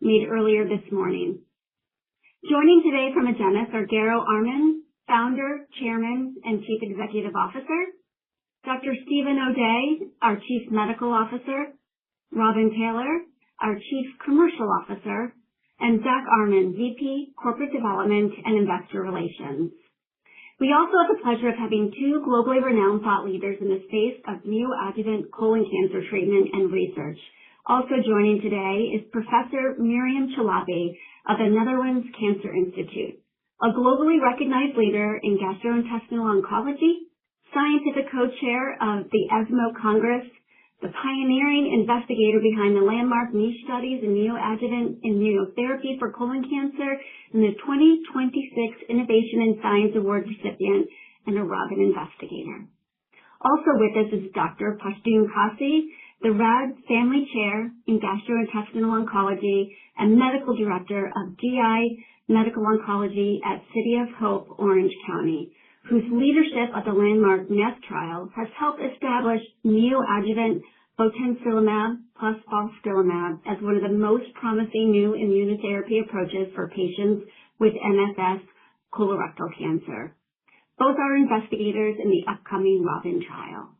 made earlier this morning. Joining today from Agenus are Garo Armen, Founder, Chairman, and Chief Executive Officer, Dr. Stephen O'Day, our Chief Medical Officer, Robin Taylor, our Chief Commercial Officer, and Zach Armen, VP, Corporate Development and Investor Relations. We also have the pleasure of having two globally renowned thought leaders in the space of neoadjuvant colon cancer treatment and research. Also joining today is Professor Miriam Chalabi of the Netherlands Cancer Institute, a globally recognized leader in gastrointestinal oncology, scientific co-chair of the ESMO Congress, the pioneering investigator behind the landmark niche studies in neoadjuvant immunotherapy for colon cancer, and the 2026 Innovation in Science Award recipient and a ROBBIN investigator. Also with us is Dr. Pashtun Kasi, the RAD Family Chair in Gastrointestinal Oncology and Medical Director of GI Medical Oncology at City of Hope, Orange County, whose leadership of the landmark NEST trial has helped establish neoadjuvant botensilimab plus balstilimab as one of the most promising new immunotherapy approaches for patients with MSS colorectal cancer. Both are investigators in the upcoming ROBBIN trial.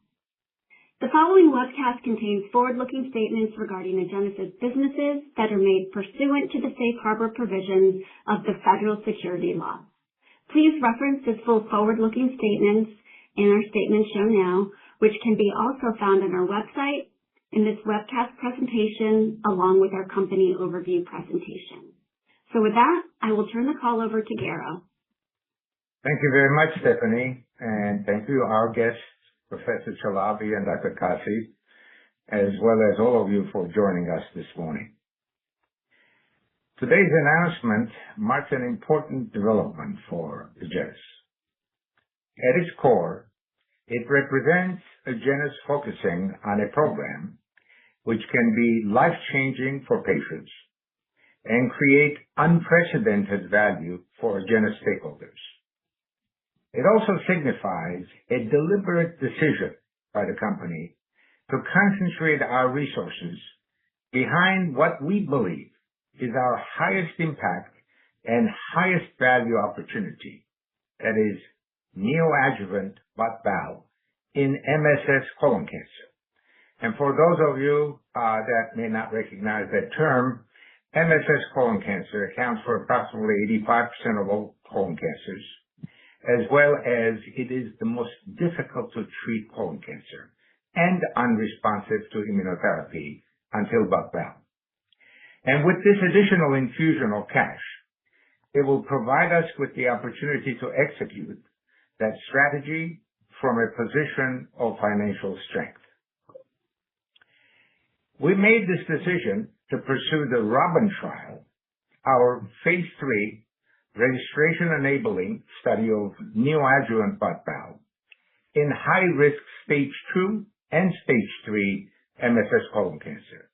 The following webcast contains forward-looking statements regarding Agenus' businesses that are made pursuant to the safe harbor provisions of the federal securities laws. Please reference the full forward-looking statements in our statement shown now, which can be also found on our website in this webcast presentation, along with our company overview presentation. So with that, I will turn the call over to Garo. Thank you very much, Stephanie, and thank you, our guests, Professor Chalabi and Dr. Kasi, as well as all of you for joining us this morning. Today's announcement marks an important development for Agenus. At its core, it represents Agenus focusing on a program which can be life-changing for patients and create unprecedented value for Agenus stakeholders. It also signifies a deliberate decision by the company to concentrate our resources behind what we believe is our highest impact and highest value opportunity, that is, neoadjuvant BOT/BAL in MSS colon cancer. And for those of you that may not recognize that term, MSS colon cancer accounts for approximately 85% of all colon cancers, as well as it is the most difficult to treat colon cancer and unresponsive to immunotherapy until BOT/BAL. And with this additional infusion of cash, it will provide us with the opportunity to execute that strategy from a position of financial strength. We made this decision to pursue the ROBBIN trial, our phase 3 registration-enabling study of neoadjuvant BOT/BAL in high-risk stage 2 and stage 3 MSS colon cancer.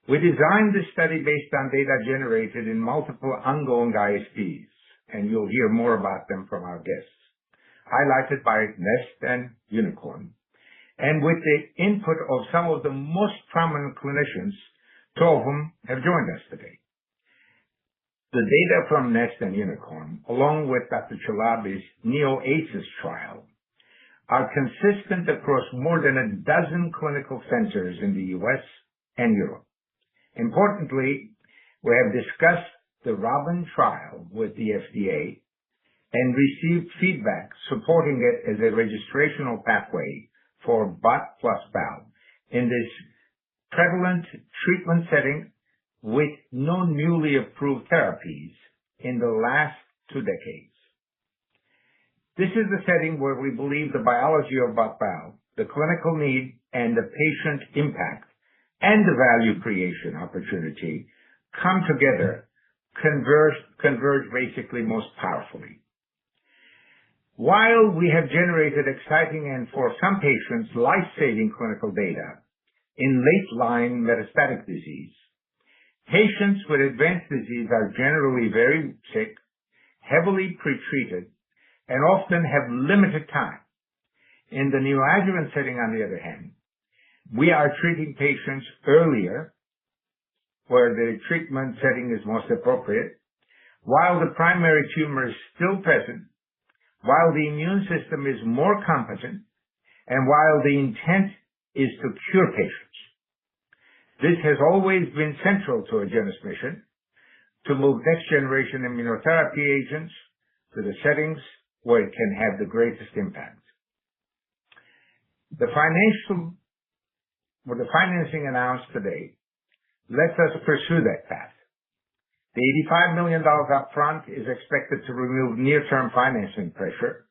We designed this study based on data generated in multiple ongoing ISTs, and you'll hear more about them from our guests, highlighted by NEST and Unicorn, and with the input of some of the most prominent clinicians, two of whom have joined us today. The data from NEST and Unicorn, along with Dr. Chalabi's NEO-ACIS trial, are consistent across more than a dozen clinical centers in the U.S. and Europe. Importantly, we have discussed the ROBBIN trial with the FDA and received feedback supporting it as a registrational pathway for BOT plus BAL in this prevalent treatment setting with no newly approved therapies in the last 2 decades. This is the setting where we believe the biology of BOT/BAL, the clinical need, and the patient impact and the value creation opportunity come together, converge basically most powerfully. While we have generated exciting and for some patients life-saving clinical data in late-line metastatic disease, patients with advanced disease are generally very sick, heavily pretreated, and often have limited time. In the neoadjuvant setting, on the other hand, we are treating patients earlier, where the treatment setting is most appropriate, while the primary tumor is still present, while the immune system is more competent, and while the intent is to cure patients. This has always been central to Agenus' mission, to move next-generation immunotherapy agents to the settings where it can have the greatest impact. With the financing announced today, let us pursue that path. The $85 million upfront is expected to remove near-term financing pressure,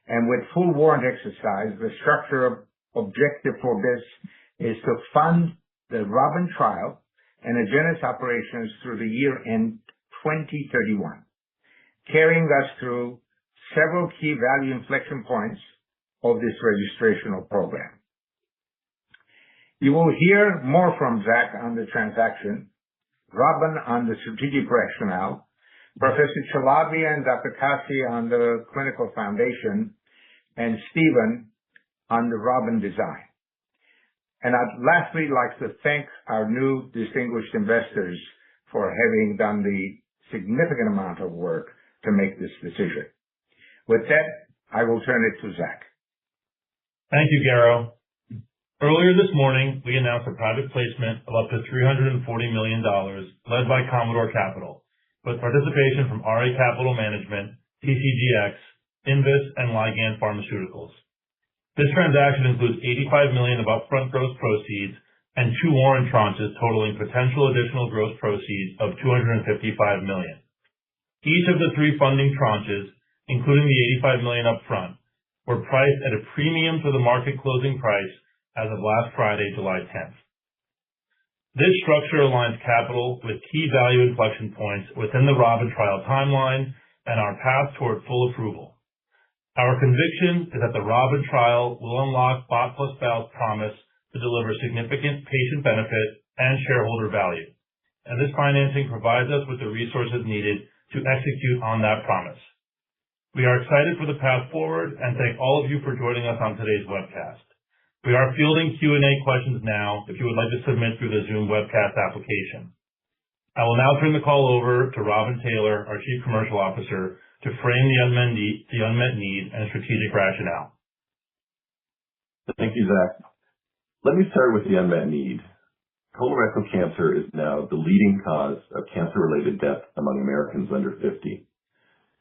and with full warrant exercise, the structure objective for this is to fund the ROBBIN trial and Agenus operations through the year-end 2031, carrying us through several key value inflection points of this registrational program. You will hear more from Zach on the transaction, Robin on the strategic rationale, Professor Chalabi and Dr. Kasi on the clinical foundation, and Stephen on the ROBBIN design. And I'd lastly like to thank our new distinguished investors for having done the significant amount of work to make this decision. With that, I will turn it to Zach. Thank you, Garo. Earlier this morning, we announced a private placement of up to $340 million led by Commodore Capital, with participation from RA Capital Management, TCGX, Invus, and Ligand Pharmaceuticals. This transaction includes $85 million of upfront gross proceeds and 2 warrant tranches totaling potential additional gross proceeds of $255 million. Each of the 3 funding tranches, including the $85 million upfront, were priced at a premium to the market closing price as of last Friday, July 10th. This structure aligns capital with key value inflection points within the ROBBIN trial timeline and our path toward full approval. Our conviction is that the ROBBIN trial will unlock BOT plus BAL's promise to deliver significant patient benefit and shareholder value, and this financing provides us with the resources needed to execute on that promise. We are excited for the path forward and thank all of you for joining us on today's webcast. We are fielding Q&A questions now if you would like to submit through the Zoom webcast application. I will now turn the call over to Robin Taylor, our Chief Commercial Officer, to frame the unmet need and strategic rationale. Thank you, Zach. Let me start with the unmet need. Colorectal cancer is now the leading cause of cancer-related death among Americans under 50.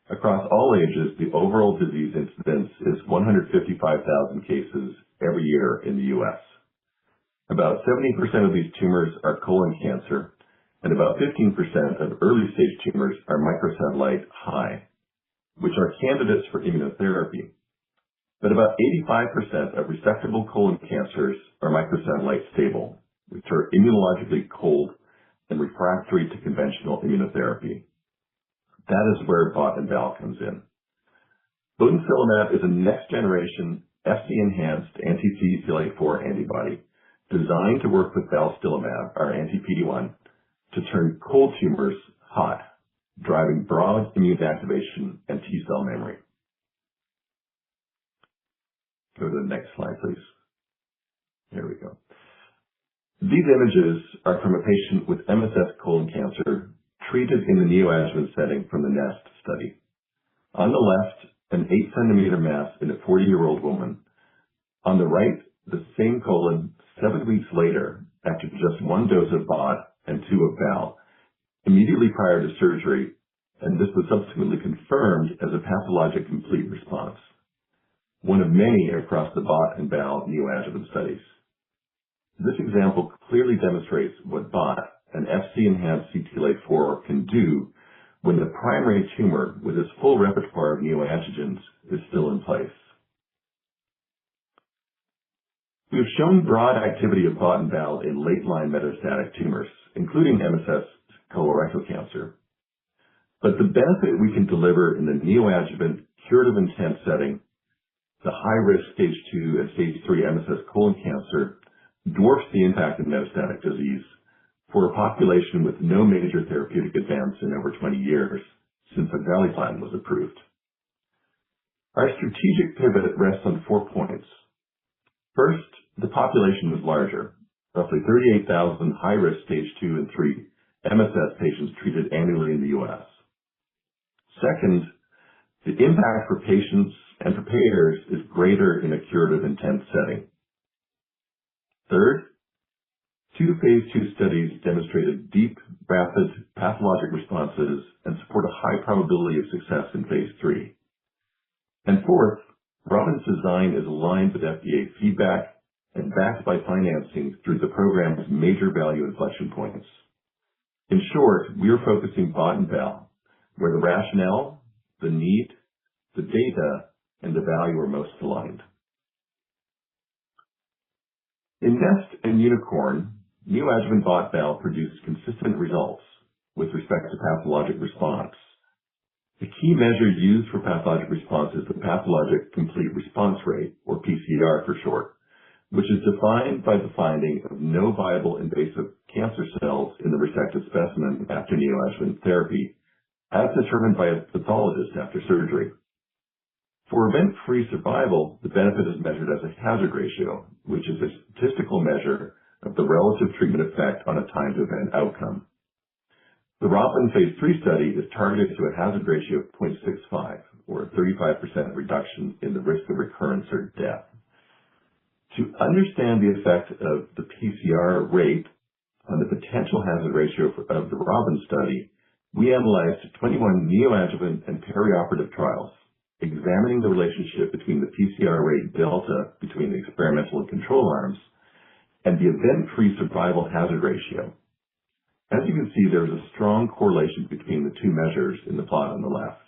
Across all ages, the overall disease incidence is 155,000 cases every year in the U.S. About 70% of these tumors are colon cancer, and about 15% of early-stage tumors are microsatellite high, which are candidates for immunotherapy. But about 85% of resectable colon cancers are microsatellite stable, which are immunologically cold and refractory to conventional immunotherapy. That is where BOT and BAL comes in. Botensilimab is a next-generation Fc-enhanced anti-CTLA-4 antibody designed to work with balstilimab, our anti-PD-1, to turn cold tumors hot, driving broad immune activation and T-cell memory. Go to the next slide, please. There we go. These images are from a patient with MSS colon cancer treated in the neoadjuvant setting from the NEST study. On the left, an 8-centimeter mass in a 40-year-old woman. On the right, the same colon 7 weeks later after just 1 dose of BOT and 2 of BAL, immediately prior to surgery, and this was subsequently confirmed as a pathologic complete response. One of many across the BOT and BAL neoadjuvant studies. This example clearly demonstrates what BOT, an Fc-enhanced CTLA-4, can do when the primary tumor with its full repertoire of neoantigens is still in place. We have shown broad activity of BOT and BAL in late-line metastatic tumors, including MSS colorectal cancer. But the benefit we can deliver in the neoadjuvant curative intent setting, the high-risk stage 2 and stage 3 MSS colon cancer, dwarfs the impact of metastatic disease for a population with no major therapeutic advance in over 20 years since oxaliplatin was approved. Our strategic pivot rests on 4 points. First, the population was larger, roughly 38,000 high-risk stage 2 and 3 MSS patients treated annually in the U.S. Second, the impact for patients and for payers is greater in a curative intent setting. Third, 2 phase 2 studies demonstrated deep, rapid pathologic responses and support a high probability of success in phase 3. And fourth, ROBBIN's design is aligned with FDA feedback and backed by financing through the program's major value inflection points. In short, we are focusing bot and bell, where the rationale, the need, the data, and the value are most aligned. In NEST and Unicorn, neoadjuvant bot bal produced consistent results with respect to pathologic response. The key measure used for pathologic response is the pathologic complete response rate, or PCR for short, which is defined by the finding of no viable invasive cancer cells in the resected specimen after neoadjuvant therapy, as determined by a pathologist after surgery. For event-free survival, the benefit is measured as a hazard ratio, which is a statistical measure of the relative treatment effect on a time-to-event outcome. The ROBBIN phase 3 study is targeted to a hazard ratio of 0.65, or a 35% reduction in the risk of recurrence or death. To understand the effect of the PCR rate on the potential hazard ratio of the ROBBIN study, we analyzed 21 neoadjuvant and perioperative trials, examining the relationship between the PCR rate delta between the experimental and control arms and the event-free survival hazard ratio. As you can see, there is a strong correlation between the two measures in the plot on the left.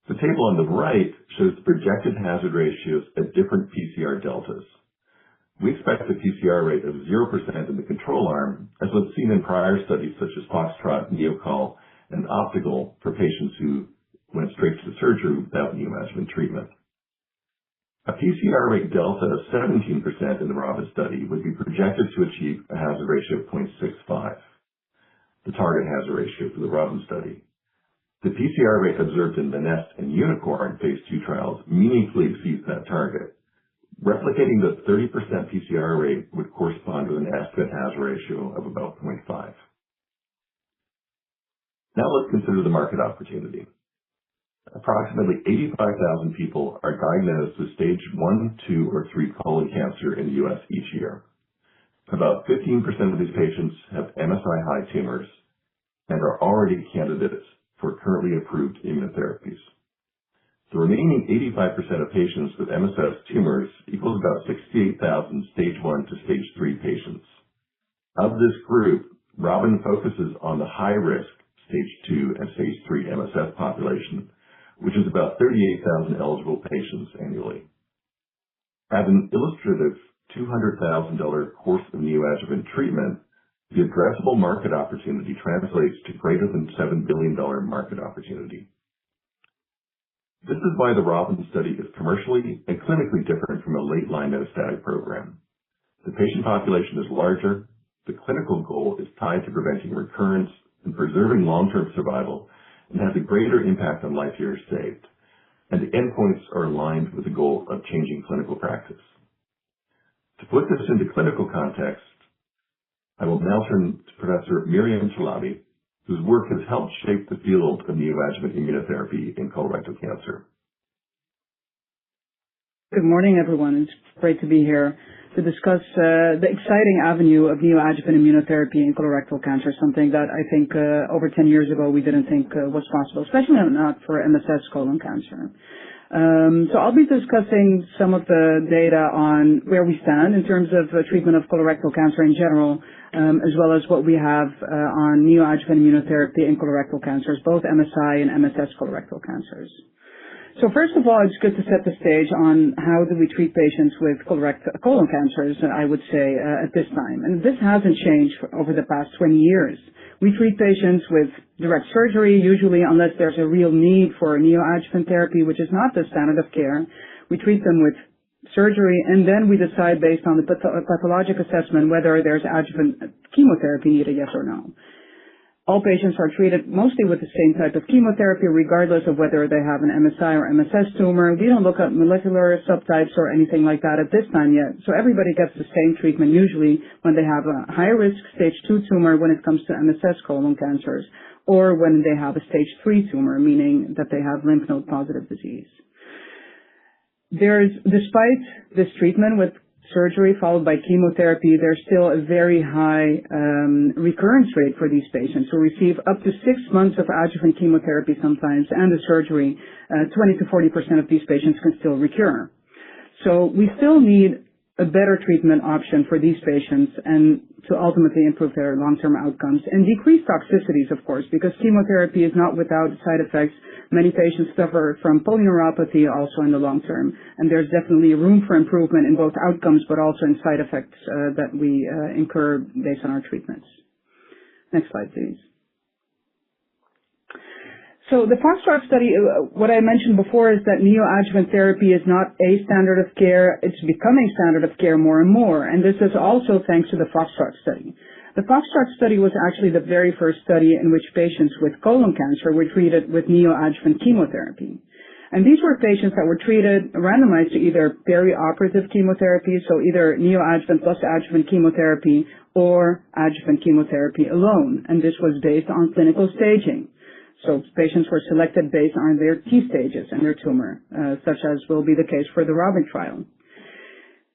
The table on the right shows the projected hazard ratios at different PCR deltas. We expect a PCR rate of 0% in the control arm, as was seen in prior studies such as Foxtrot, Neocall, and Optical for patients who went straight to surgery without neoadjuvant treatment. A PCR rate delta of 17% in the ROBBIN study would be projected to achieve a hazard ratio of 0.65, the target hazard ratio for the ROBBIN study. The PCR rate observed in the NEST and Unicorn phase 2 trials meaningfully exceeds that target. Replicating the 30% PCR rate would correspond with an estimate hazard ratio of about 0.5. Now let's consider the market opportunity. Approximately 85,000 people are diagnosed with stage 1, 2, or 3 colon cancer in the U.S. each year. About 15% of these patients have MSI-high tumors and are already candidates for currently approved immunotherapies. The remaining 85% of patients with MSS tumors equals about 68,000 stage 1 to stage 3 patients. Of this group, ROBBIN focuses on the high-risk stage 2 and stage 3 MSS population, which is about 38,000 eligible patients annually. At an illustrative $200,000 course of neoadjuvant treatment, the addressable market opportunity translates to greater than $7 billion market opportunity. This is why the ROBBIN study is commercially and clinically different from a late-line metastatic program. The patient population is larger, the clinical goal is tied to preventing recurrence and preserving long-term survival, and has a greater impact on life years saved, and the endpoints are aligned with the goal of changing clinical practice. To put this into clinical context, I will now turn to Professor Miriam Chalabi, whose work has helped shape the field of neoadjuvant immunotherapy in colorectal cancer. Good morning, everyone. It's great to be here to discuss the exciting avenue of neoadjuvant immunotherapy in colorectal cancer, something that I think over 10 years ago we didn't think was possible, especially not for MSS colon cancer. So I'll be discussing some of the data on where we stand in terms of treatment of colorectal cancer in general, as well as what we have on neoadjuvant immunotherapy in colorectal cancers, both MSI and MSS colorectal cancers. So first of all, it's good to set the stage on how do we treat patients with colon cancers, I would say, at this time. And this hasn't changed over the past 20 years. We treat patients with direct surgery, usually unless there's a real need for neoadjuvant therapy, which is not the standard of care. We treat them with surgery, and then we decide based on the pathologic assessment whether there's adjuvant chemotherapy needed, yes or no. All patients are treated mostly with the same type of chemotherapy, regardless of whether they have an MSI or MSS tumor. We don't look at molecular subtypes or anything like that at this time yet. So everybody gets the same treatment usually when they have a high-risk stage 2 tumor when it comes to MSS colon cancers, or when they have a stage 3 tumor, meaning that they have lymph node positive disease. Despite this treatment with surgery followed by chemotherapy, there's still a very high recurrence rate for these patients who receive up to 6 months of adjuvant chemotherapy sometimes and the surgery. 20 to 40% of these patients can still recur. So we still need a better treatment option for these patients and to ultimately improve their long-term outcomes and decrease toxicities, of course, because chemotherapy is not without side effects. Many patients suffer from polyneuropathy also in the long term, and there's definitely room for improvement in both outcomes but also in side effects that we incur based on our treatments. Next slide, please. So the Foxtrot study, what I mentioned before is that neoadjuvant therapy is not a standard of care. It's becoming standard of care more and more, and this is also thanks to the Foxtrot study. The Foxtrot study was actually the very first study in which patients with colon cancer were treated with neoadjuvant chemotherapy. And these were patients that were treated, randomized to either perioperative chemotherapy, so either neoadjuvant plus adjuvant chemotherapy or adjuvant chemotherapy alone, and this was based on clinical staging. So patients were selected based on their T stages and their tumor, such as will be the case for the ROBBIN trial.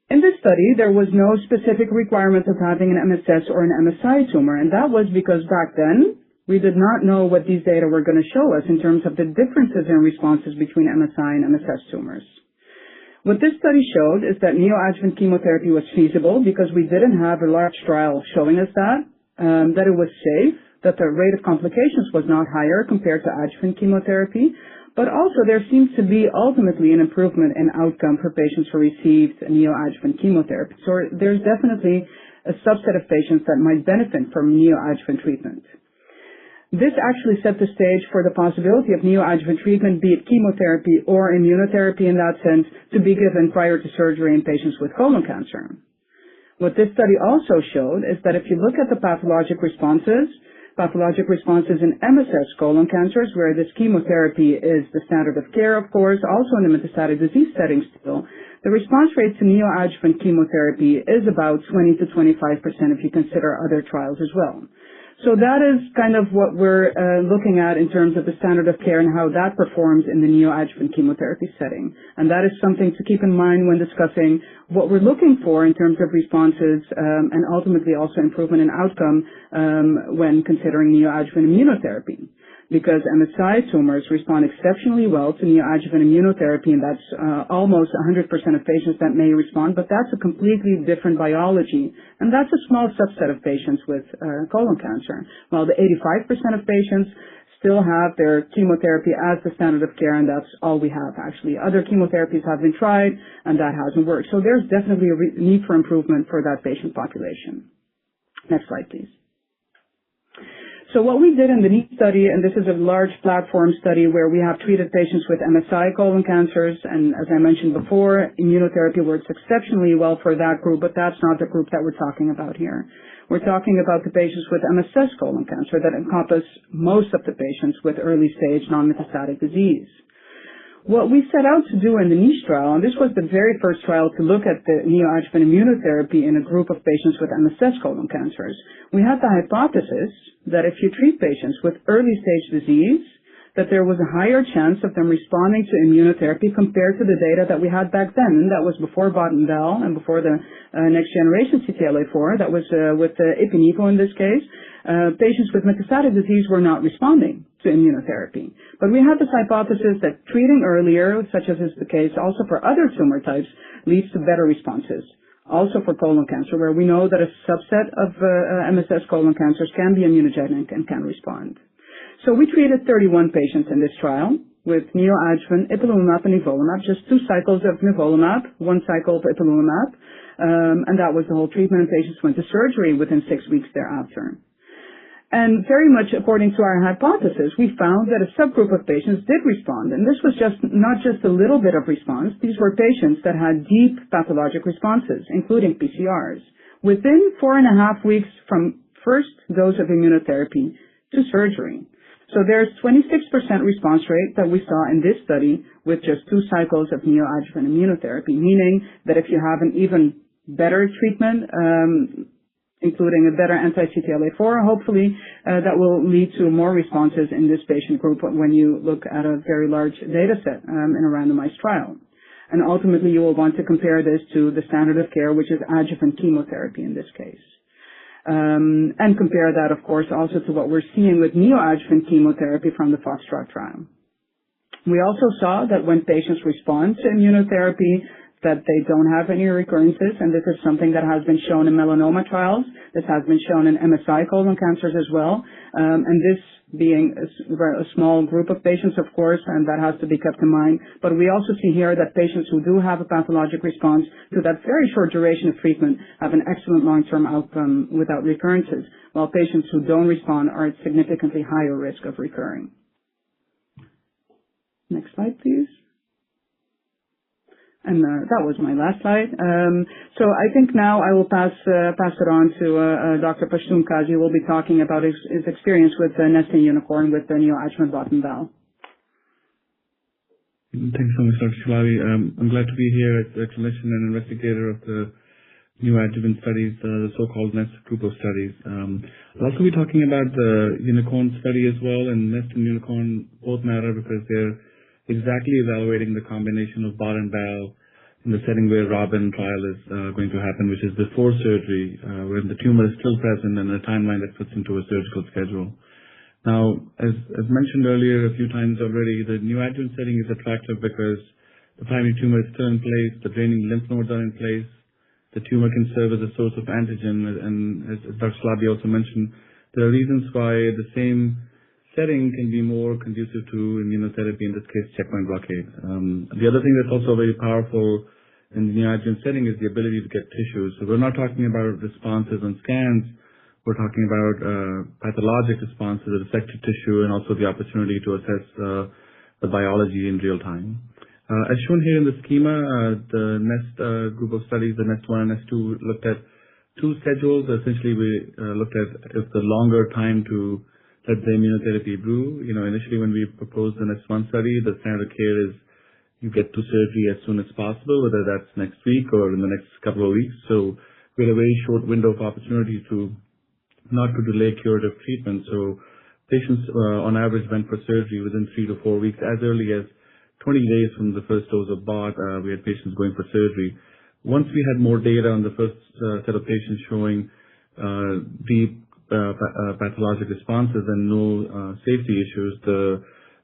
In this study, there was no specific requirement of having an MSS or an MSI tumor, and that was because back then, we did not know what these data were going to show us in terms of the differences in responses between MSI and MSS tumors. What this study showed is that neoadjuvant chemotherapy was feasible because we didn't have a large trial showing us that it was safe, that the rate of complications was not higher compared to adjuvant chemotherapy, but also there seems to be ultimately an improvement in outcome for patients who received neoadjuvant chemotherapy. So there's definitely a subset of patients that might benefit from neoadjuvant treatment. This actually set the stage for the possibility of neoadjuvant treatment, be it chemotherapy or immunotherapy in that sense, to be given prior to surgery in patients with colon cancer. What this study also showed is that if you look at the pathologic responses in MSS colon cancers, where this chemotherapy is the standard of care, of course, also in the metastatic disease setting still, the response rate to neoadjuvant chemotherapy is about 20 to 25% if you consider other trials as well. So that is kind of what we're looking at in terms of the standard of care and how that performs in the neoadjuvant chemotherapy setting. And that is something to keep in mind when discussing what we're looking for in terms of responses and ultimately also improvement in outcome when considering neoadjuvant immunotherapy. Because MSI tumors respond exceptionally well to neoadjuvant immunotherapy, and that's almost 100% of patients that may respond, but that's a completely different biology, and that's a small subset of patients with colon cancer, while the 85% of patients still have their chemotherapy as the standard of care, and that's all we have, actually. Other chemotherapies have been tried, and that hasn't worked. So there's definitely a need for improvement for that patient population. Next slide, please. So what we did in the NEAT study, and this is a large platform study where we have treated patients with MSI colon cancers, and as I mentioned before, immunotherapy works exceptionally well for that group, but that's not the group that we're talking about here. We're talking about the patients with MSS colon cancer that encompass most of the patients with early stage non-metastatic disease. What we set out to do in the NICHE trial, and this was the very first trial to look at the neoadjuvant immunotherapy in a group of patients with MSS colon cancers, we had the hypothesis that if you treat patients with early stage disease, that there was a higher chance of them responding to immunotherapy compared to the data that we had back then. And that was before Bot and Bell and before the next generation CTLA-4. That was with Ipi/Nivo in this case. Patients with metastatic disease were not responding to immunotherapy. But we had this hypothesis that treating earlier, such as is the case also for other tumor types, leads to better responses. Also for colon cancer, where we know that a subset of MSS colon cancers can be immunogenic and can respond. So we treated 31 patients in this trial with neoadjuvant ipilimumab and nivolumab, just 2 cycles of nivolumab, 1 cycle of ipilimumab, and that was the whole treatment, and patients went to surgery within 6 weeks thereafter. And very much according to our hypothesis, we found that a subgroup of patients did respond. And this was not just a little bit of response. These were patients that had deep pathologic responses, including PCRs. Within 4.5 weeks from first dose of immunotherapy to surgery. So there's 26% response rate that we saw in this study with just 2 cycles of neoadjuvant immunotherapy, meaning that if you have an even better treatment, including a better anti-CTLA-4, hopefully that will lead to more responses in this patient group when you look at a very large data set in a randomized trial. And ultimately, you will want to compare this to the standard of care, which is adjuvant chemotherapy in this case. And compare that, of course, also to what we're seeing with neoadjuvant chemotherapy from the Foxtrot trial. We also saw that when patients respond to immunotherapy, that they don't have any recurrences, and this is something that has been shown in melanoma trials. This has been shown in MSI colon cancers as well, and this being a small group of patients, of course, and that has to be kept in mind. But we also see here that patients who do have a pathologic response to that very short duration of treatment have an excellent long-term outcome without recurrences, while patients who don't respond are at significantly higher risk of recurring. Next slide, please. And that was my last slide. So I think now I will pass it on to Dr. Pashtun Kazi, who will be talking about his experience with Nesting Unicorn with the neoadjuvant bottom valve. Thanks so much, Dr. Chalabi. I'm glad to be here as a clinician and investigator of the neoadjuvant studies, the so-called NEST group of studies. I'll also be talking about the Unicorn study as well, and NEST and Unicorn both matter because they're exactly evaluating the combination of bot and bal in the setting where ROBBIN trial is going to happen, which is before surgery, when the tumor is still present and a timeline that fits into a surgical schedule. Now, as mentioned earlier a few times already, the neoadjuvant setting is attractive because the primary tumor is still in place, the draining lymph nodes are in place, the tumor can serve as a source of antigen, and as Dr. Chalabi also mentioned, there are reasons why the same setting can be more conducive to immunotherapy, in this case, checkpoint blockade. The other thing that's also very powerful in the neoadjuvant setting is the ability to get tissues. So we're not talking about responses on scans. We're talking about pathologic responses of affected tissue and also the opportunity to assess the biology in real time. As shown here in the schema, the NEST group of studies, the NEST 1 and NEST 2, looked at 2 schedules. Essentially, we looked at if the longer time to let the immunotherapy brew. Initially when we proposed the NEST 1 study, the standard of care is you get to surgery as soon as possible, whether that's next week or in the next couple of weeks. So we had a very short window of opportunity to not to delay curative treatment. So patients on average went for surgery within 3 to 4 weeks. As early as 20 days from the first dose of bot, we had patients going for surgery. Once we had more data on the first set of patients showing deep pathologic responses and no safety issues, the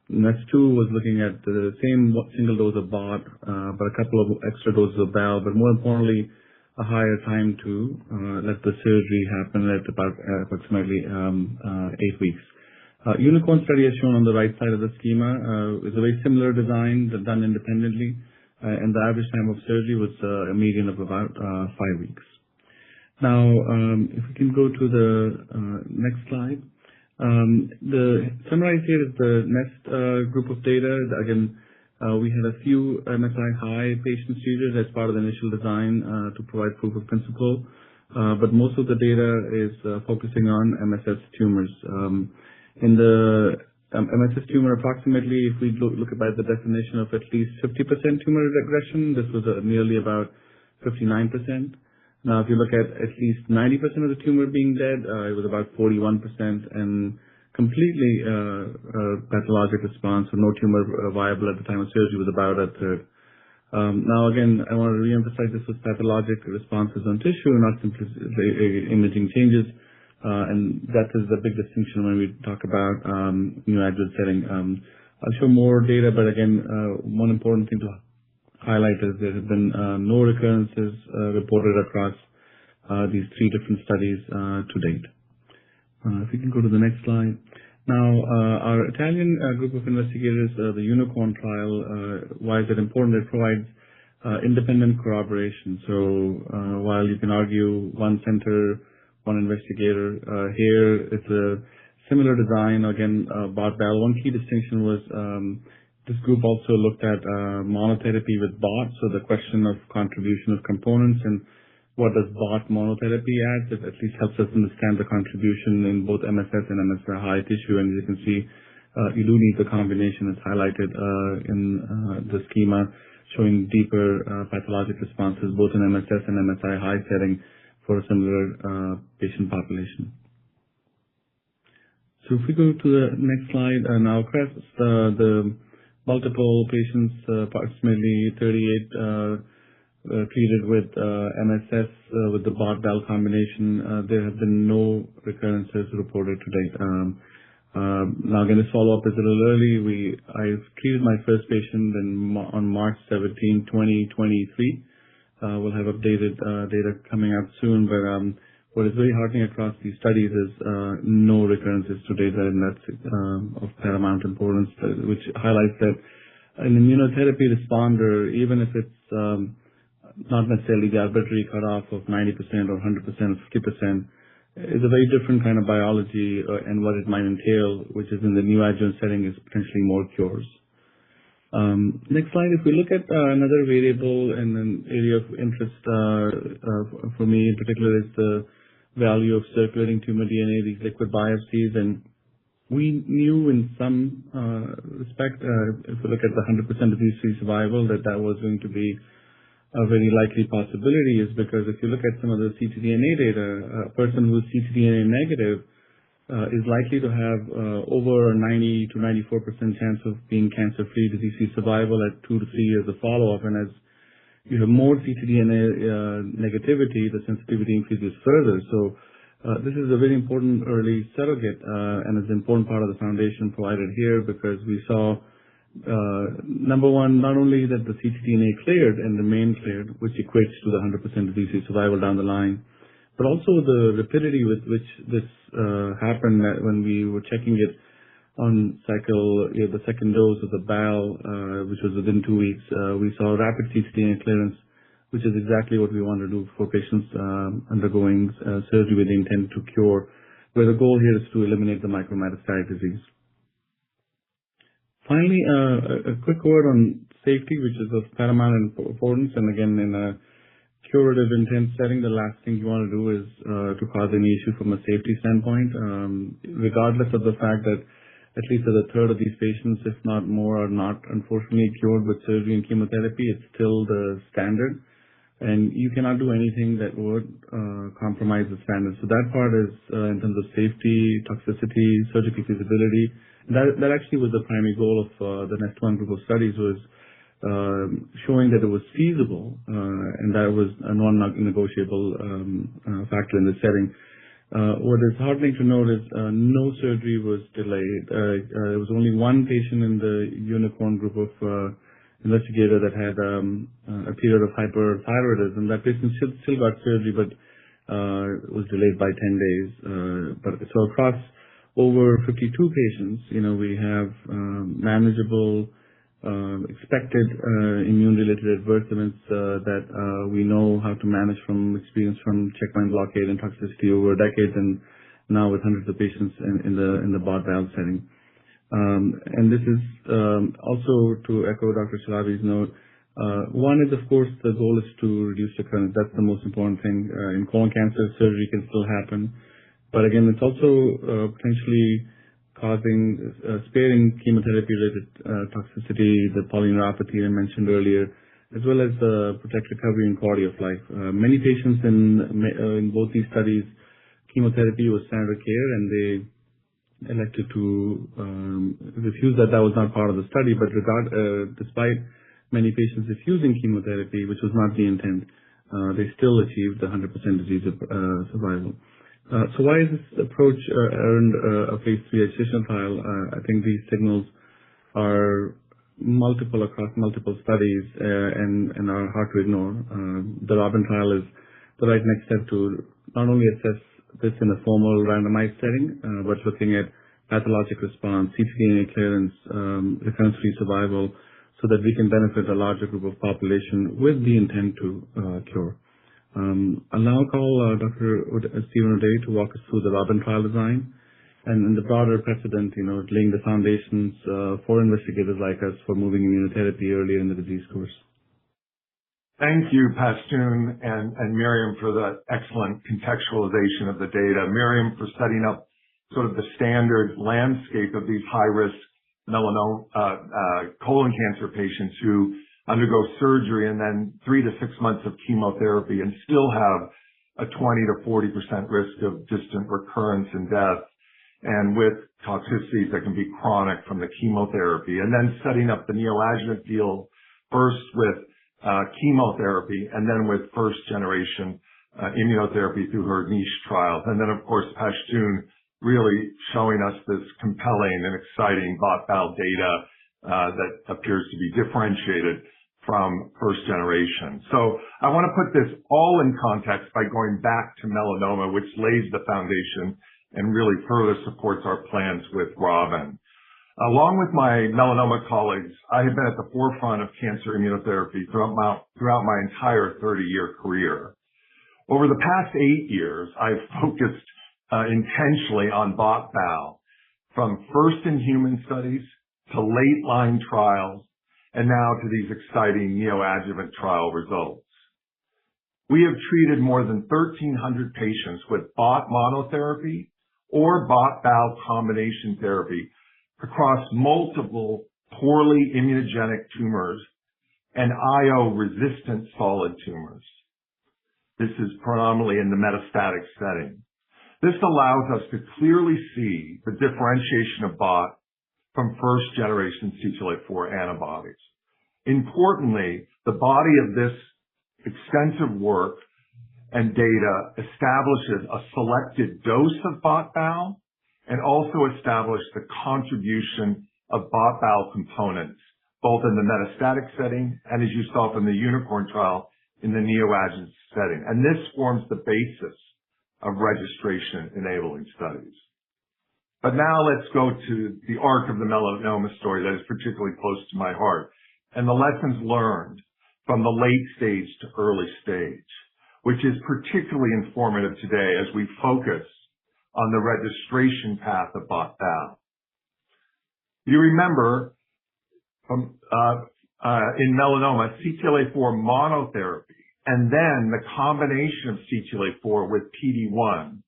NEST 2 was looking at the same single dose of bot, but a couple of extra doses of bal, but more importantly, a higher time to let the surgery happen at about approximately 8 weeks. Unicorn study, as shown on the right side of the schema, is a very similar design done independently, and the average time of surgery was a median of about 5 weeks. Now, if we can go to the next slide. The summarized here is the NEST group of data. Again, we had a few MSI high patient seizures as part of the initial design to provide proof of principle, but most of the data is focusing on MSS tumors. In the MSS tumor, approximately, if we look at the definition of at least 50% tumor regression, this was nearly about 59%. Now, if you look at least 90% of the tumor being dead, it was about 41%, and completely pathologic response, so no tumor viable at the time of surgery, was about a third. Now, again, I want to reemphasize this was pathologic responses on tissue, not simply imaging changes, and that is the big distinction when we talk about neoadjuvant setting. I'll show more data, but again, one important thing to highlight is there have been no recurrences reported across these 3 different studies to date. If we can go to the next slide. Now, our Italian group of investigators, the Unicorn trial, why is it important? It provides independent corroboration. So while you can argue one center, one investigator, here it's a similar design. Again, bot-bal. One key distinction was this group also looked at monotherapy with bot, so the question of contribution of components and what does bot monotherapy add. It at least helps us understand the contribution in both MSS and MSI high tissue. And as you can see, you do need the combination as highlighted in the schema, showing deeper pathologic responses both in MSS and MSI high setting for a similar patient population. So if we go to the next slide, now across the multiple patients, approximately 38 treated with MSS with the bot-bal combination, there have been no recurrences reported to date. Now again, this follow-up is a little early. I've treated my first patient on March 17, 2023. We'll have updated data coming out soon, but what is very heartening across these studies is no recurrences to date, and that's of paramount importance, which highlights that an immunotherapy responder, even if it's not necessarily the arbitrary cutoff of 90% or 100% or 50%, is a very different kind of biology and what it might entail, which is in the neoadjuvant setting is potentially more cures. Next slide. If we look at another variable and an area of interest for me in particular is the value of circulating tumor DNA, these liquid biopsies. And we knew in some respect, if we look at the 100% disease-free survival, that was going to be a very likely possibility, is because if you look at some of the ctDNA data, a person who is ctDNA negative is likely to have over a 90 to 94% chance of being cancer-free, disease-free survival at 2 to 3 years of follow-up. And as you have more ctDNA negativity, the sensitivity increases further. So this is a very important early surrogate and is an important part of the foundation provided here, because we saw number one, not only that the ctDNA cleared and remained cleared, which equates to the 100% disease-free survival down the line, but also the rapidity with which this happened when we were checking it on the second dose of the BAL, which was within 2 weeks. We saw rapid ctDNA clearance, which is exactly what we want to do for patients undergoing surgery with the intent to cure, where the goal here is to eliminate the micrometastatic disease. Finally, a quick word on safety, which is of paramount importance. And again, in a curative intent setting, the last thing you want to do is to cause any issue from a safety standpoint, regardless of the fact that at least a third of these patients, if not more, are not unfortunately cured with surgery and chemotherapy. It's still the standard, and you cannot do anything that would compromise the standard. So that part is in terms of safety, toxicity, surgical feasibility. That actually was the primary goal of the NEST-1 group of studies, was showing that it was feasible, and that was a non-negotiable factor in this setting. What is heartening to note is no surgery was delayed. There was only one patient in the unicorn group of investigator that had a period of hyperthyroidism. That patient still got surgery, but was delayed by 10 days. So across over 52 patients, we have manageable, expected immune-related adverse events that we know how to manage from experience from checkpoint blockade and toxicity over decades, and now with hundreds of patients in the bot-bal setting. And this is also to echo Dr. Chalabi's note. One is, of course, the goal is to reduce recurrence. That's the most important thing. In colon cancer, surgery can still happen. But again, it's also potentially causing sparing chemotherapy-related toxicity, the polyneuropathy I mentioned earlier, as well as protect recovery and quality of life. Many patients in both these studies, chemotherapy was standard care, and they elected to refuse that. That was not part of the study. But despite many patients refusing chemotherapy, which was not the intent, they still achieved the 100% disease survival. So why is this approach earned a phase 3 registration trial? I think these signals are multiple across multiple studies and are hard to ignore. The ROBBIN trial is the right next step to not only assess this in a formal randomized setting, but looking at pathologic response, ctDNA clearance, recurrence-free survival, so that we can benefit a larger group of population with the intent to cure. I'll now call Dr. Stephen O'Day to walk us through the ROBBIN trial design and the broader precedent, laying the foundations for investigators like us for moving immunotherapy earlier in the disease course. Thank you, Pashtoon and Miriam, for the excellent contextualization of the data. Miriam, for setting up sort of the standard landscape of these high-risk melanoma, colon cancer patients who undergo surgery and then 3 to 6 months of chemotherapy and still have a 20 to 40% risk of distant recurrence and death, and with toxicities that can be chronic from the chemotherapy, and then setting up the neoadjuvant field first with chemotherapy and then with first-generation immunotherapy through her niche trials. And then, of course, Pashtoon really showing us this compelling and exciting BOT/BAL data that appears to be differentiated from first generation. So I want to put this all in context by going back to melanoma, which lays the foundation and really further supports our plans with ROBBIN. Along with my melanoma colleagues, I have been at the forefront of cancer immunotherapy throughout my entire 30-year career. Over the past 8 years, I've focused intentionally on BOT/BAL, from first-in-human studies to late-line trials, and now to these exciting neoadjuvant trial results. We have treated more than 1,300 patients with BOT monotherapy or BOT/BAL combination therapy across multiple poorly immunogenic tumors and IO-resistant solid tumors. This is predominantly in the metastatic setting. This allows us to clearly see the differentiation of BOT from first-generation CTLA-4 antibodies. Importantly, the body of this extensive work and data establishes a selected dose of BOT/BAL and also established the contribution of BOT/BAL components, both in the metastatic setting and, as you saw from the UNICORN trial, in the neoadjuvant setting. And this forms the basis of registration-enabling studies. But now let's go to the arc of the melanoma story that is particularly close to my heart, and the lessons learned from the late stage to early stage, which is particularly informative today as we focus on the registration path of BOT/BAL. You remember from, in melanoma, CTLA-4 monotherapy, and then the combination of CTLA-4 with PD-1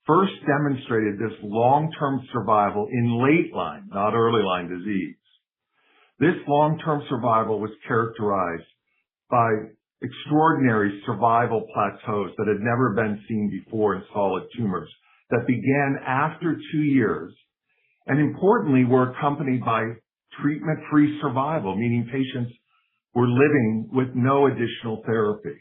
first demonstrated this long-term survival in late-line, not early-line disease. This long-term survival was characterized by extraordinary survival plateaus that had never been seen before in solid tumors that began after 2 years, and importantly were accompanied by treatment-free survival, meaning patients were living with no additional therapy.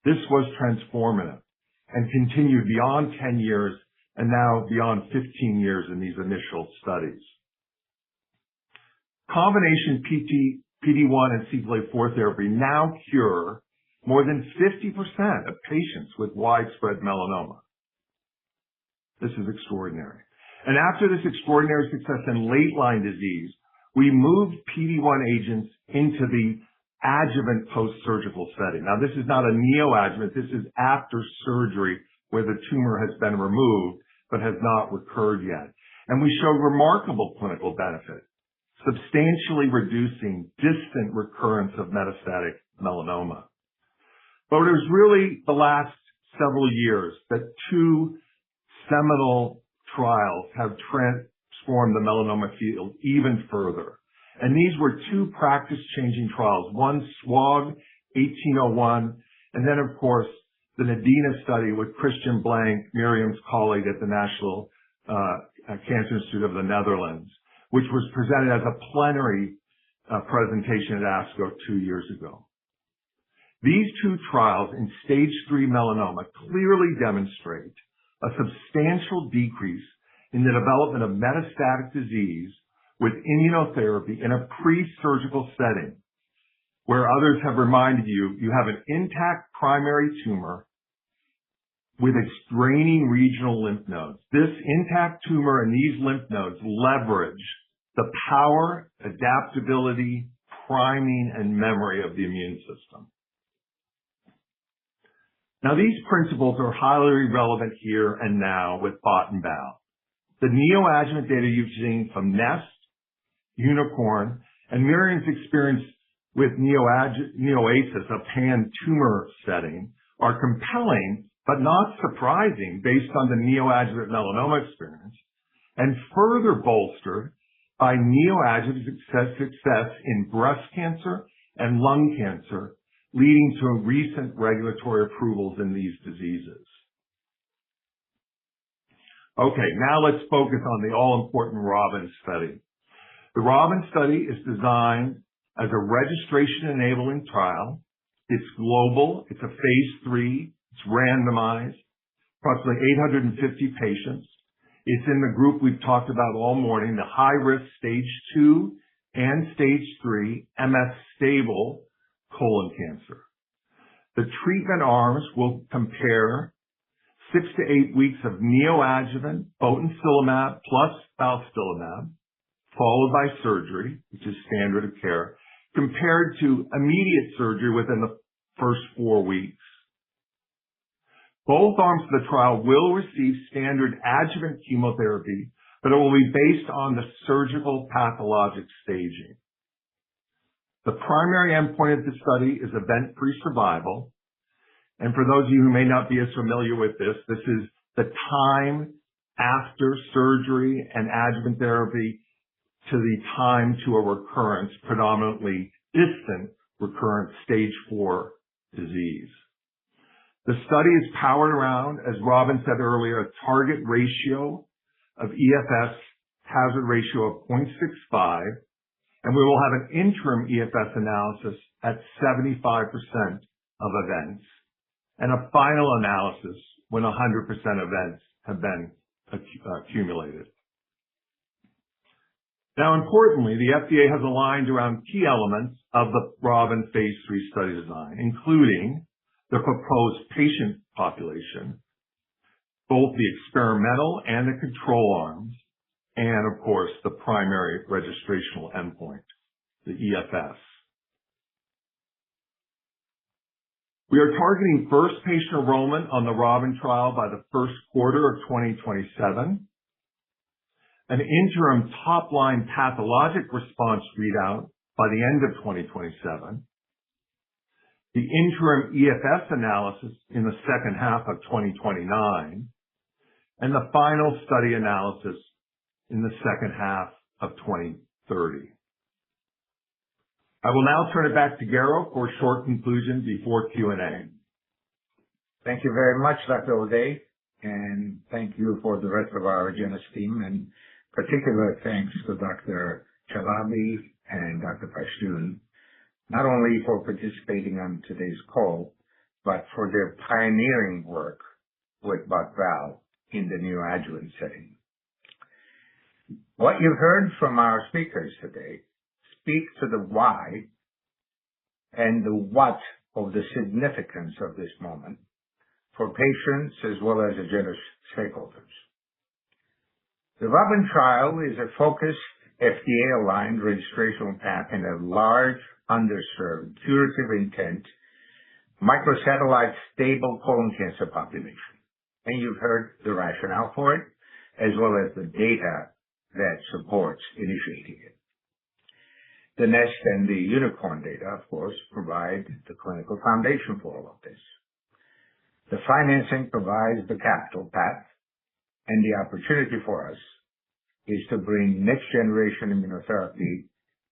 This was transformative and continued beyond 10 years and now beyond 15 years in these initial studies. Combination PD-1 and CTLA-4 therapy now cure more than 50% of patients with widespread melanoma. This is extraordinary. And after this extraordinary success in late-line disease, we moved PD-1 agents into the adjuvant post-surgical setting. Now, this is not a neoadjuvant. This is after surgery where the tumor has been removed but has not recurred yet. And we showed remarkable clinical benefit, substantially reducing distant recurrence of metastatic melanoma. But it was really the last several years that 2 seminal trials have transformed the melanoma field even further. And these were 2 practice-changing trials, one SWOG 1801, and then, of course, the NADINA study with Christian Blank, Miriam's colleague at the National Cancer Institute of the Netherlands, which was presented as a plenary presentation at ASCO 2 years ago. These 2 trials in stage 3 melanoma clearly demonstrate a substantial decrease in the development of metastatic disease with immunotherapy in a pre-surgical setting, where others have reminded you, you have an intact primary tumor with its draining regional lymph nodes. This intact tumor and these lymph nodes leverage the power, adaptability, priming, and memory of the immune system. Now, these principles are highly relevant here and now with BOT and BAL. The neoadjuvant data you've seen from NEST, UNICORN, and Miriam's experience with neoasis, a pan-tumor setting, are compelling but not surprising based on the neoadjuvant melanoma experience, and further bolstered by neoadjuvant success in breast cancer and lung cancer, leading to recent regulatory approvals in these diseases. Okay, now let's focus on the all-important ROBBIN study. The ROBBIN study is designed as a registration-enabling trial. It's global. It's a phase 3. It's randomized, approximately 850 patients. It's in the group we've talked about all morning, the high-risk stage 2 and stage 3 MS stable colon cancer. The treatment arms will compare 6 to 8 weeks of neoadjuvant botensilimab plus balstilimab, followed by surgery, which is standard of care, compared to immediate surgery within the first 4 weeks. Both arms of the trial will receive standard adjuvant chemotherapy, but it will be based on the surgical pathologic staging. The primary endpoint of the study is event-free survival. And for those of you who may not be as familiar with this is the time after surgery and adjuvant therapy to the time to a recurrence, predominantly distant recurrent stage 4 disease. The study is powered around, as Robin said earlier, a target ratio of EFS hazard ratio of 0.65, and we will have an interim EFS analysis at 75% of events, and a final analysis when 100% events have been accumulated. Now, importantly, the FDA has aligned around key elements of the ROBBIN phase 3 study design, including the proposed patient population, both the experimental and the control arms, and of course, the primary registrational endpoint, the EFS. We are targeting first patient enrollment on the ROBBIN trial by the first quarter of 2027, an interim top-line pathologic response readout by the end of 2027, the interim EFS analysis in the second half of 2029, and the final study analysis in the second half of 2030. I will now turn it back to Garo for a short conclusion before Q&A. Thank you very much, Dr. O'Day, and thank you for the rest of our Agenus team, and particular thanks to Dr. Chalabi and Dr. Pashtun, not only for participating on today's call, but for their pioneering work with BOT/BAL in the neoadjuvant setting. What you've heard from our speakers today speaks to the why and the what of the significance of this moment for patients as well as Agenus stakeholders. The ROBBIN trial is a focused, FDA-aligned registrational path in a large, underserved, curative intent, microsatellite stable colon cancer population. And you've heard the rationale for it, as well as the data that supports initiating it. The NEST and the UNICORN data, of course, provide the clinical foundation for all of this. The financing provides the capital path, and the opportunity for us is to bring next-generation immunotherapy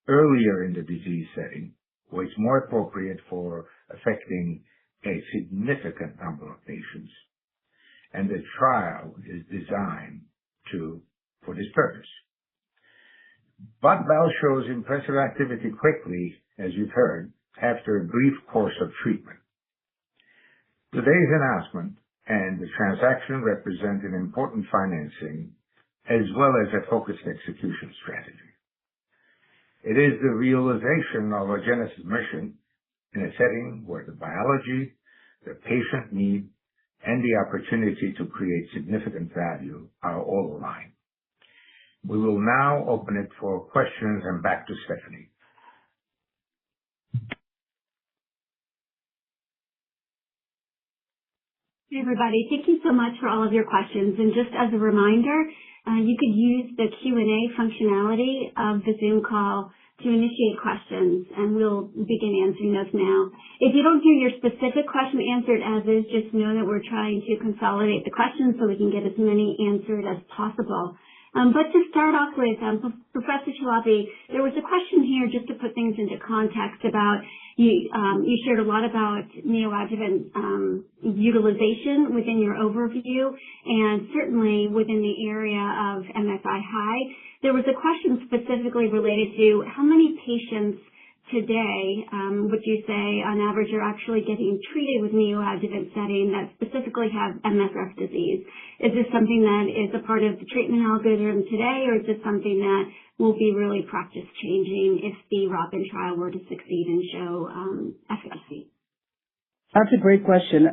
earlier in the disease setting, where it's more appropriate for affecting a significant number of patients. And the trial is designed for this purpose. BOT/BAL shows impressive activity quickly, as you've heard, after a brief course of treatment. Today's announcement and the transaction represent an important financing as well as a focused execution strategy. It is the realization of Agenus' mission in a setting where the biology, the patient need, and the opportunity to create significant value are all aligned. We will now open it for questions, and back to Stephanie. Hey everybody, thank you so much for all of your questions. And just as a reminder, you could use the Q&A functionality of the Zoom call to initiate questions, and we'll begin answering those now. If you don't hear your specific question answered as is, just know that we're trying to consolidate the questions so we can get as many answered as possible. But to start off with, Professor Chalabi, there was a question here just to put things into context about you shared a lot about neoadjuvant utilization within your overview, and certainly within the area of MSI high. There was a question specifically related to how many patients today would you say on average are actually getting treated with neoadjuvant setting that specifically have MSS disease? Is this something that is a part of the treatment algorithm today, or is this something that will be really practice changing if the ROBBIN trial were to succeed and show efficacy? That's a great question.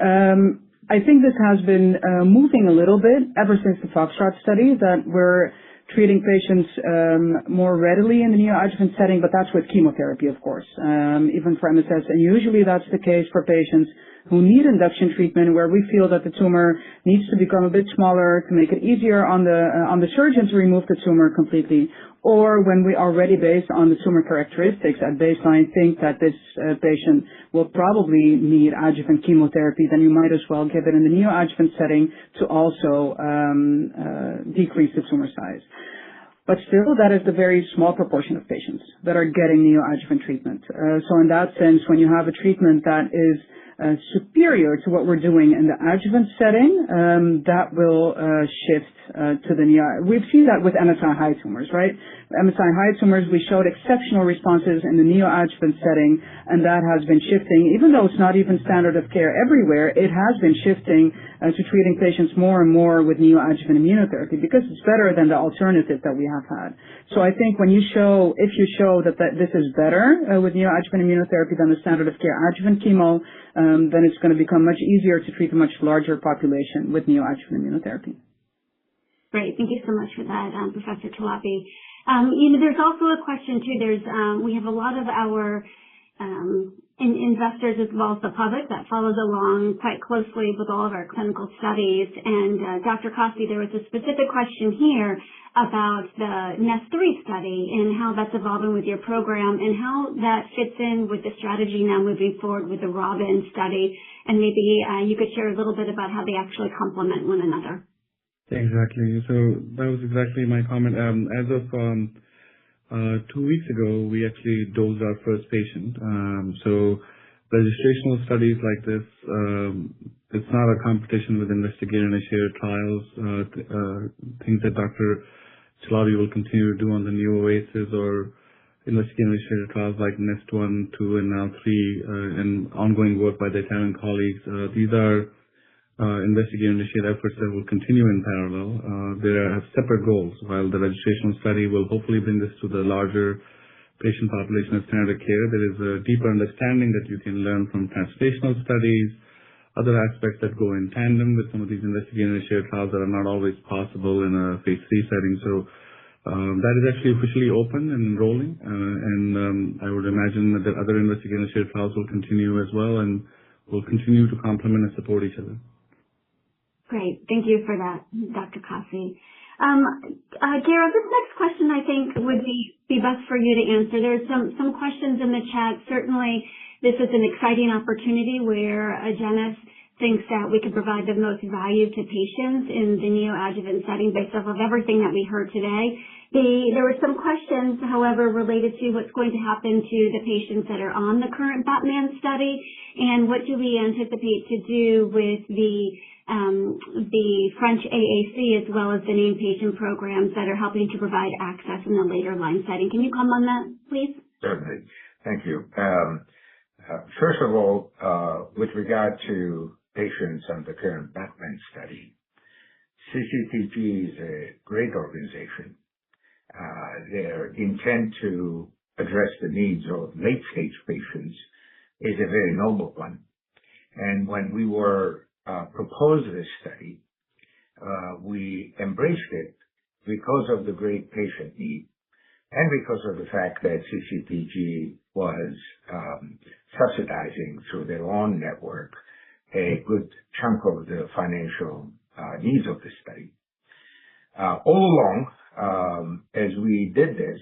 I think this has been moving a little bit ever since the Foxtrot study, that we're treating patients more readily in the neoadjuvant setting, but that's with chemotherapy, of course, even for MSS. And usually that's the case for patients who need induction treatment, where we feel that the tumor needs to become a bit smaller to make it easier on the surgeon to remove the tumor completely, or when we already, based on the tumor characteristics at baseline, think that this patient will probably need adjuvant chemotherapy, then you might as well give it in the neoadjuvant setting to also decrease the tumor size. But still, that is the very small proportion of patients that are getting neoadjuvant treatment. So in that sense, when you have a treatment that is superior to what we're doing in the adjuvant setting, that will shift to the neo. We've seen that with MSI high tumors, right? MSI high tumors, we showed exceptional responses in the neoadjuvant setting, and that has been shifting. Even though it's not even standard of care everywhere, it has been shifting to treating patients more and more with neoadjuvant immunotherapy, because it's better than the alternative that we have had. So I think if you show that this is better with neoadjuvant immunotherapy than the standard of care adjuvant chemo, then it's going to become much easier to treat a much larger population with neoadjuvant immunotherapy. Great. Thank you so much for that, Professor Chalabi. There's also a question too. We have a lot of our investors as well as the public that follows along quite closely with all of our clinical studies. And Dr. Costi, there was a specific question here about the NEST-3 study and how that's evolving with your program and how that fits in with the strategy now moving forward with the ROBBIN study. And maybe you could share a little bit about how they actually complement one another. Exactly. So that was exactly my comment. As of 2 weeks ago, we actually dosed our first patient. So registrational studies like this, it's not a competition with investigator-initiated trials, things that Dr. Chalabi will continue to do on the new OASIS or investigator-initiated trials like NEST-1, 2, and now 3, and ongoing work by the Italian colleagues. These are investigator-initiated efforts that will continue in parallel. They have separate goals. While the registrational study will hopefully bring this to the larger patient population as standard of care, there is a deeper understanding that you can learn from translational studies, other aspects that go in tandem with some of these investigator-initiated trials that are not always possible in a phase 3 setting. So that is actually officially open and enrolling, and I would imagine that other investigator-initiated trials will continue as well and will continue to complement and support each other. Great. Thank you for that, Dr. Costi. Garo, this next question I think would be best for you to answer. There's some questions in the chat. Certainly, this is an exciting opportunity where Agenus thinks that we could provide the most value to patients in the neoadjuvant setting based off of everything that we heard today. There were some questions, however, related to what's going to happen to the patients that are on the current Batman study, and what do we anticipate to do with the French AAC as well as the named patient programs that are helping to provide access in the later line setting. Can you comment on that, please? Certainly. Thank you. First of all, with regard to patients on the current Batman study, CCTG is a great organization. Their intent to address the needs of late-stage patients is a very noble one. And when we were proposed this study, we embraced it because of the great patient need and because of the fact that CCTG was subsidizing through their own network a good chunk of the financial needs of the study. All along, as we did this,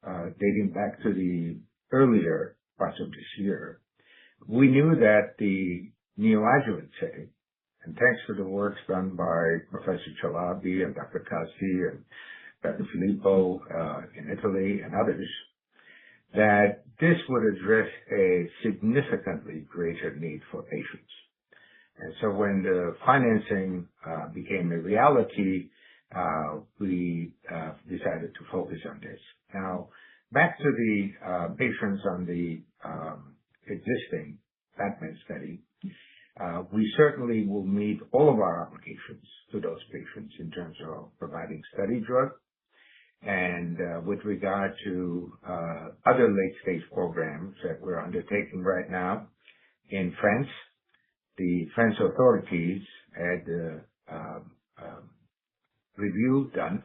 dating back to the earlier parts of this year, we knew that the neoadjuvant setting, and thanks to the work done by Professor Chalabi and Dr. Kasi and Dr. Filippo in Italy and others, that this would address a significantly greater need for patients. And so when the financing became a reality, we decided to focus on this. Now, back to the patients on the existing Batman study, we certainly will meet all of our obligations to those patients in terms of providing study drug. And with regard to other late-stage programs that we're undertaking right now in France, the French authorities had review done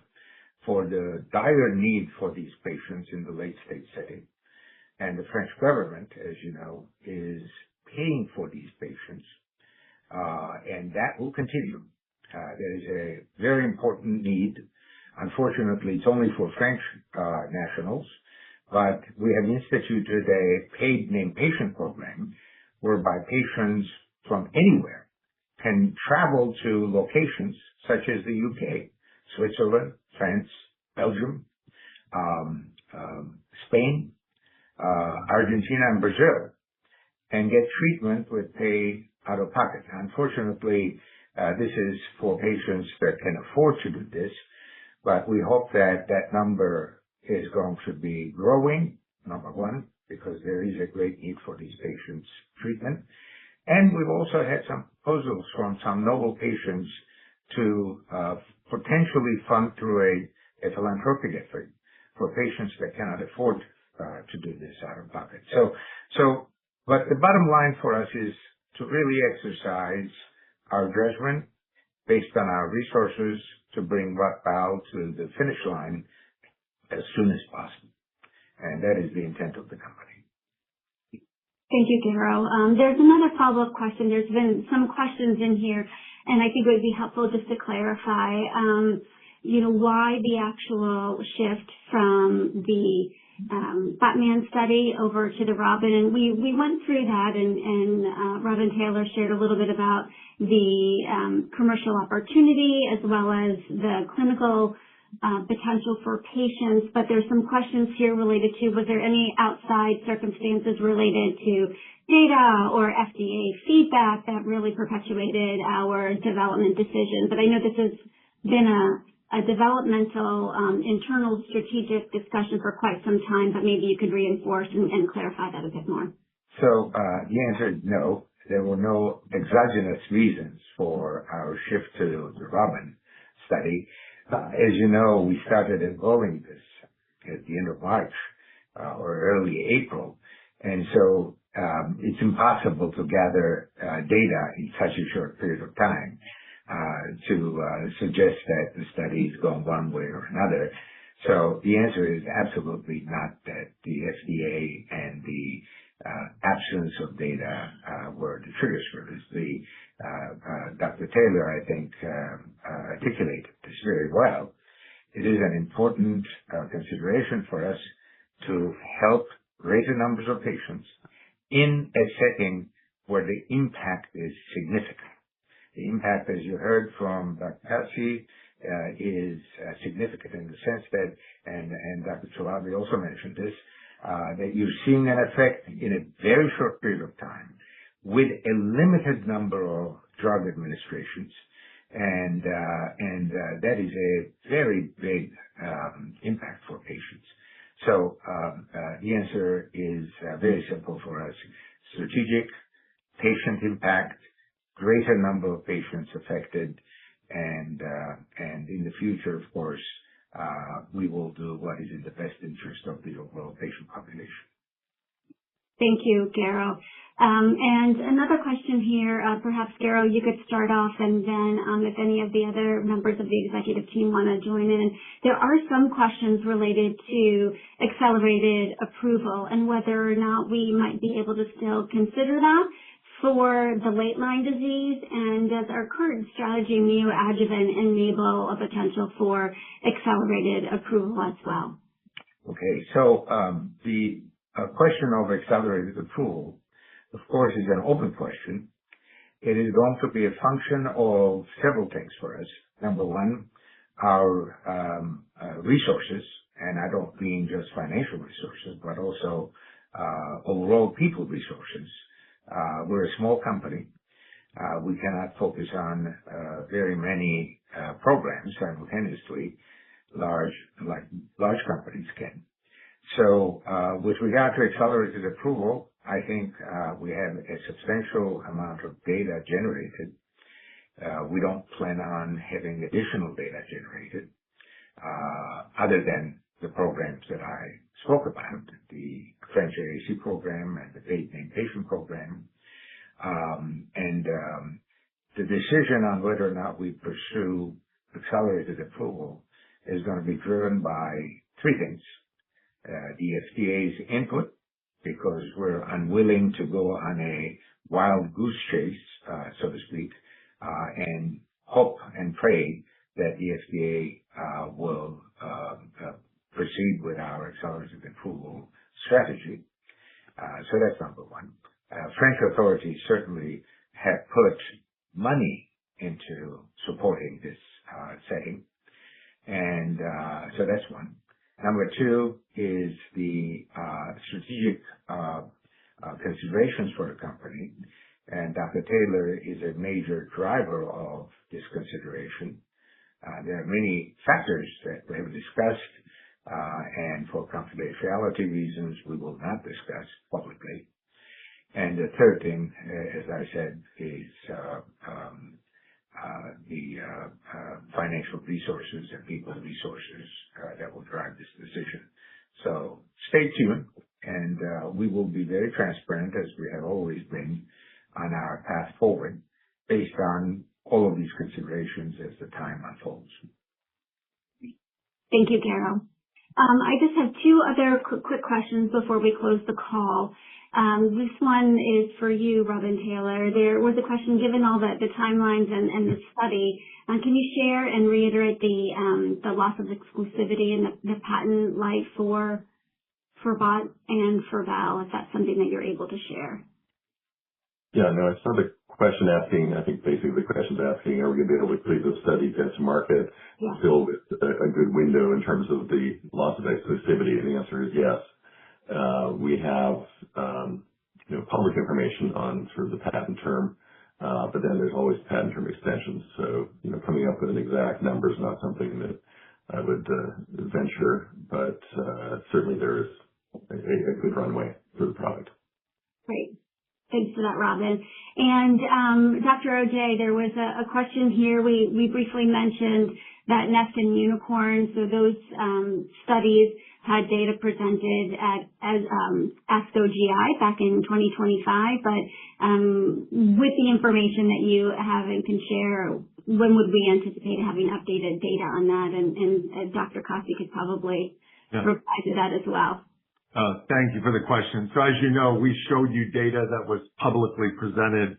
for the dire need for these patients in the late-stage setting. And the French government, as you know, is paying for these patients, and that will continue. There is a very important need. Unfortunately, it's only for French nationals, but we have instituted a paid named patient program whereby patients from anywhere can travel to locations such as the UK, Switzerland, France, Belgium, Spain, Argentina, and Brazil, and get treatment with pay out of pocket. Unfortunately, this is for patients that can afford to do this, but we hope that that number is going to be growing, number one, because there is a great need for these patients' treatment. And we've also had some proposals from some noble patients to potentially fund through a philanthropic effort for patients that cannot afford to do this out of pocket. But the bottom line for us is to really exercise our judgment based on our resources to bring ROBBIN to the finish line as soon as possible. And that is the intent of the company. Thank you, Garo. There's another follow-up question. There's been some questions in here, and I think it would be helpful just to clarify, why the actual shift from the Batman study over to the ROBBIN. And we went through that, and Robin Taylor shared a little bit about the commercial opportunity as well as the clinical potential for patients, but there's some questions here related to, was there any outside circumstances related to data or FDA feedback that really perpetuated our development decision? But I know this has been a developmental internal strategic discussion for quite some time, but maybe you could reinforce and clarify that a bit more. So the answer is no. There were no exogenous reasons for our shift to the ROBBIN study. As you know, we started enrolling this at the end of March or early April. And so it's impossible to gather data in such a short period of time to suggest that the study is going one way or another. So the answer is absolutely not that the FDA and the absence of data were the triggers for this. Dr. Taylor, I think, articulated this very well. It is an important consideration for us to help greater numbers of patients in a setting where the impact is significant. The impact, as you heard from Dr. Kasi, is significant in the sense that, and Dr. Chalabi also mentioned this, that you're seeing an effect in a very short period of time with a limited number of drug administrations. And that is a very big impact for patients. So the answer is very simple for us. Strategic, patient impact, greater number of patients affected, and in the future, of course, we will do what is in the best interest of the overall patient population. Thank you, Garo. And another question here, perhaps, Garo, you could start off, and then if any of the other members of the executive team want to join in. There are some questions related to accelerated approval and whether or not we might be able to still consider that for the late-line disease, and does our current strategy neoadjuvant enable a potential for accelerated approval as well? Okay, so the question of accelerated approval, of course, is an open question. It is going to be a function of several things for us. Number one, our resources, and I don't mean just financial resources, but also overall people resources. We're a small company. We cannot focus on very many programs simultaneously, like large companies can. So with regard to accelerated approval, I think we have a substantial amount of data generated. We don't plan on having additional data generated other than the programs that I spoke about, the French AAC program and the paid named patient program. And the decision on whether or not we pursue accelerated approval is going to be driven by three things. The FDA's input, because we're unwilling to go on a wild goose chase, so to speak, and hope and pray that the FDA will proceed with our accelerated approval strategy. So that's number one. French authorities certainly have put money into supporting this setting. And so that's one. Number two is the strategic considerations for the company. And Dr. Taylor is a major driver of this consideration. There are many factors that we have discussed, and for confidentiality reasons, we will not discuss publicly. And the third thing, as I said, is the financial resources and people resources that will drive this decision. So stay tuned, and we will be very transparent, as we have always been, on our path forward based on all of these considerations as the time unfolds. Thank you, Garo. I just have two other quick questions before we close the call. This one is for you, Robin Taylor. There was a question, given all the timelines and the study, can you share and reiterate the loss of exclusivity and the patent life for BOT and for VAL, if that's something that you're able to share? Yeah, no, I saw the question asking, I think basically the question's asking, are we going to be able to complete the study, get to market, still with a good window in terms of the loss of exclusivity? And the answer is yes. We have, public information on sort of the patent term, but then there's always patent term extensions. So, coming up with an exact number is not something that I would venture, but certainly there is a good runway for the product. Great. Thanks for that, Robin. And Dr. O'Day, there was a question here. We briefly mentioned that Nest and Unicorn, so those studies had data presented at ASCO GI back in 2025. But with the information that you have and can share, when would we anticipate having updated data on that? And Dr. Coffey could probably reply to that as well. Thank you for the question. So as you know, we showed you data that was publicly presented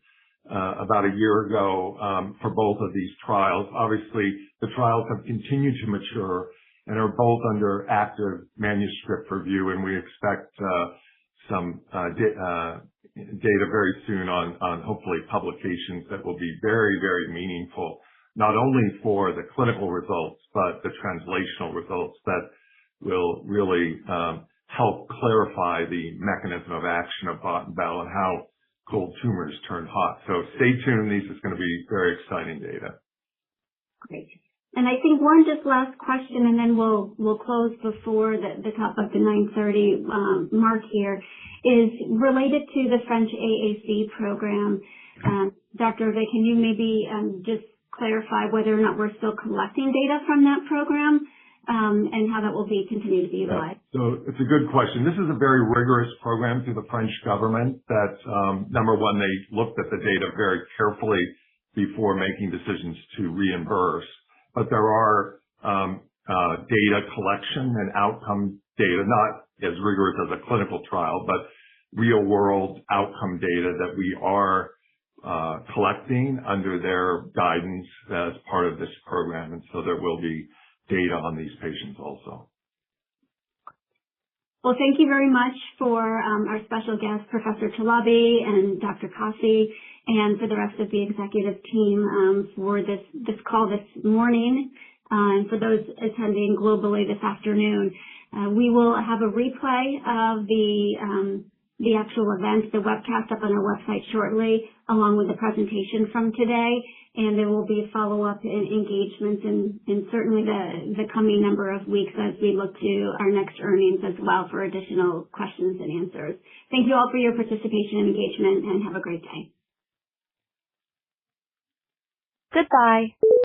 about a year ago for both of these trials. Obviously, the trials have continued to mature and are both under active manuscript review, and we expect some data very soon on hopefully publications that will be very, very meaningful, not only for the clinical results, but the translational results that will really help clarify the mechanism of action of BOT and VAL and how cold tumors turn hot. So stay tuned. This is going to be very exciting data. Great. And I think one just last question, and then we'll close before the top of the 9:30 mark here, is related to the French AAC program. Dr. O'Day, can you maybe just clarify whether or not we're still collecting data from that program? And how that will be continued to be utilized. So it's a good question. This is a very rigorous program through the French government that, number one, they looked at the data very carefully before making decisions to reimburse. But there are data collection and outcome data, not as rigorous as a clinical trial, but real-world outcome data that we are collecting under their guidance as part of this program. And so there will be data on these patients also. Well, thank you very much for our special guest, Professor Chalabi and Dr. Kasi, and for the rest of the executive team for this call this morning, and for those attending globally this afternoon. We will have a replay of the actual event, the webcast, up on our website shortly, along with the presentation from today. And there will be follow-up engagements in certainly the coming number of weeks as we look to our next earnings as well for additional questions and answers. Thank you all for your participation and engagement, and have a great day. Goodbye.